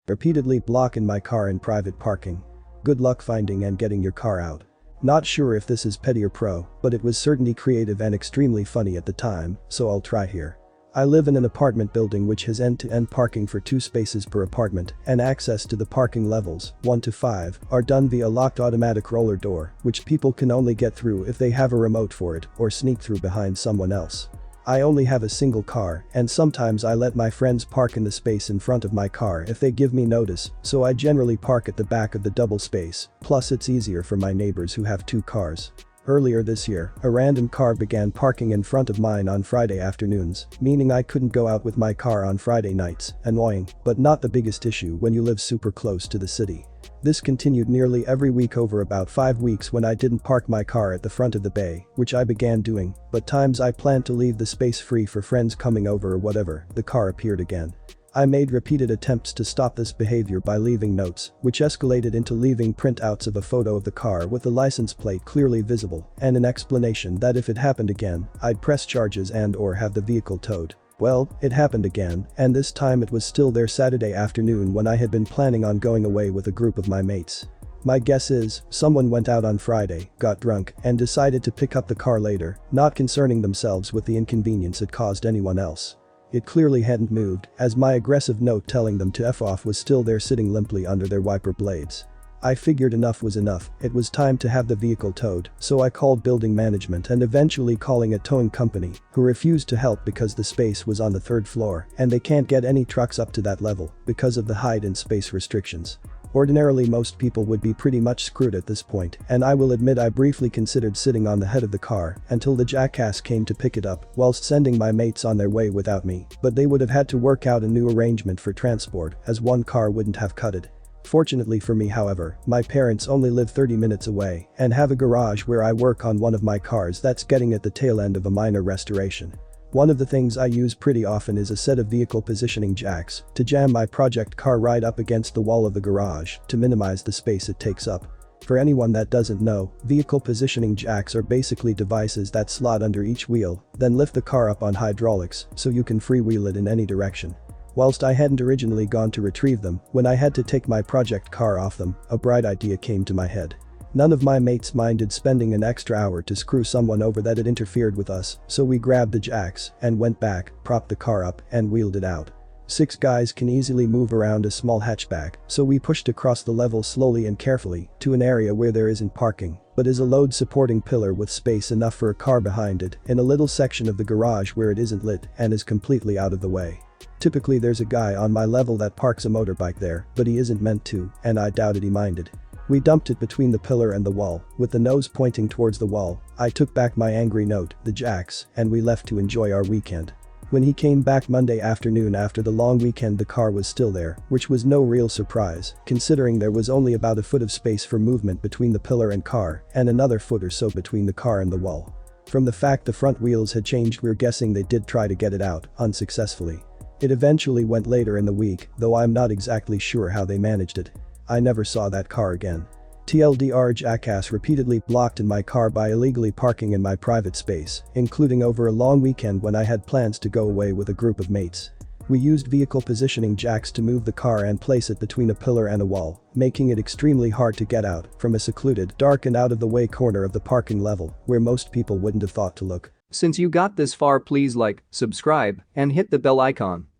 Repeatedly blocking my car in private parking. Good luck finding and getting your car out. Not sure if this is petty or pro, but it was certainly creative and extremely funny at the time, so I'll try here. I live in an apartment building which has end-to-end parking for 2 spaces per apartment, and access to the parking levels, 1 to 5, are done via a locked automatic roller door, which people can only get through if they have a remote for it or sneak through behind someone else. I only have a single car, and sometimes I let my friends park in the space in front of my car if they give me notice, so I generally park at the back of the double space, plus it's easier for my neighbors who have 2 cars. Earlier this year, a random car began parking in front of mine on Friday afternoons, meaning I couldn't go out with my car on Friday nights. Annoying, but not the biggest issue when you live super close to the city. This continued nearly every week over about 5 weeks when I didn't park my car at the front of the bay, which I began doing, but times I planned to leave the space free for friends coming over or whatever, the car appeared again. I made repeated attempts to stop this behavior by leaving notes, which escalated into leaving printouts of a photo of the car with the license plate clearly visible, and an explanation that if it happened again, I'd press charges and/or have the vehicle towed. Well, it happened again, and this time it was still there Saturday afternoon when I had been planning on going away with a group of my mates. My guess is, someone went out on Friday, got drunk, and decided to pick up the car later, not concerning themselves with the inconvenience it caused anyone else. It clearly hadn't moved, as my aggressive note telling them to F off was still there sitting limply under their wiper blades. I figured enough was enough, it was time to have the vehicle towed, so I called building management and eventually calling a towing company, who refused to help because the space was on the 3rd floor and they can't get any trucks up to that level because of the height and space restrictions. Ordinarily most people would be pretty much screwed at this point, and I will admit I briefly considered sitting on the head of the car until the jackass came to pick it up whilst sending my mates on their way without me, but they would have had to work out a new arrangement for transport as one car wouldn't have cut it. Fortunately for me however, my parents only live 30 minutes away and have a garage where I work on one of my cars that's getting at the tail end of a minor restoration. One of the things I use pretty often is a set of vehicle positioning jacks to jam my project car right up against the wall of the garage to minimize the space it takes up. For anyone that doesn't know, vehicle positioning jacks are basically devices that slot under each wheel, then lift the car up on hydraulics so you can freewheel it in any direction. Whilst I hadn't originally gone to retrieve them, when I had to take my project car off them, a bright idea came to my head. None of my mates minded spending an extra hour to screw someone over that had interfered with us, so we grabbed the jacks and went back, propped the car up, and wheeled it out. 6 guys can easily move around a small hatchback, so we pushed across the level slowly and carefully to an area where there isn't parking, but is a load-supporting pillar with space enough for a car behind it in a little section of the garage where it isn't lit and is completely out of the way. Typically there's a guy on my level that parks a motorbike there, but he isn't meant to, and I doubted he minded. We dumped it between the pillar and the wall, with the nose pointing towards the wall. I took back my angry note, the jacks, and we left to enjoy our weekend. When he came back Monday afternoon after the long weekend the car was still there, which was no real surprise, considering there was only about a foot of space for movement between the pillar and car, and another foot or so between the car and the wall. From the fact the front wheels had changed we're guessing they did try to get it out, unsuccessfully. It eventually went later in the week, though I'm not exactly sure how they managed it. I never saw that car again. TLDR jackass repeatedly blocked in my car by illegally parking in my private space, including over a long weekend when I had plans to go away with a group of mates. We used vehicle positioning jacks to move the car and place it between a pillar and a wall, making it extremely hard to get out from a secluded, dark and out-of-the-way corner of the parking level where most people wouldn't have thought to look. Since you got this far, please like, subscribe, and hit the bell icon.